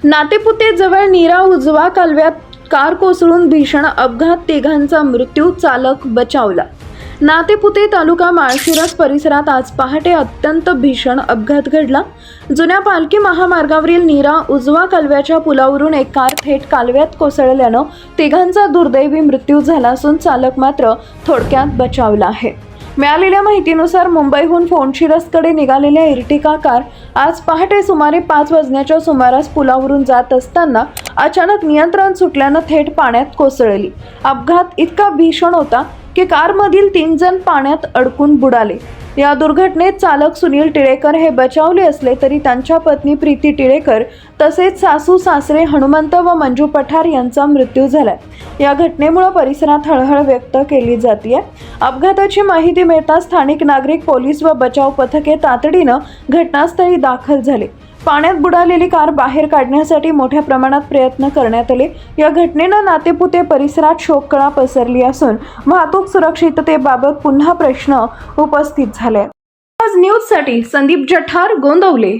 नातेपुते जवळ नीरा उजवा कालव्यात कार कोसळून भीषण अपघात, तिघांचा मृत्यू, चालक बचावला. नातेपुते तालुका माळशिरस परिसरात आज पहाटे अत्यंत भीषण अपघात घडला. जुन्या पालखी महामार्गावरील नीरा उजवा कालव्याच्या पुलावरून एक कार थेट कालव्यात कोसळल्यानं तिघांचा दुर्दैवी मृत्यू झाला असून चालक मात्र थोडक्यात बचावला आहे. मिळालेल्या माहितीनुसार मुंबईहून फोंडशिरसकडे निघालेल्या इर्टिका कार आज पहाटे सुमारे 5 वाजण्याच्या सुमारास पुलावरून जात असताना अचानक नियंत्रण सुटल्यानं थेट पाण्यात कोसळली. अपघात इतका भीषण होता की कारमधील 3 जण पाण्यात अडकून बुडाले. या दुर्घटनेत चालक सुनील टिळेकर हे बचावले असले तरी त्यांच्या पत्नी प्रीती टिळेकर तसेच सासू सासरे हनुमंत व मंजू पठार यांचा मृत्यू झालाय. या घटनेमुळे परिसरात हळहळ व्यक्त केली जाते. अपघाताची माहिती मिळताच स्थानिक नागरिक, पोलीस व बचाव पथके तातडीनं घटनास्थळी दाखल झाले. पाण्यात बुडालेली कार बाहेर काढण्यासाठी मोठ्या प्रमाणात प्रयत्न करण्यात आले. या घटनेनं नातेपुते परिसरात शोककळा पसरली असून वाहतूक सुरक्षिततेबाबत पुन्हा प्रश्न उपस्थित झाले. आज न्यूजसाठी संदीप जठार, गोंदवले.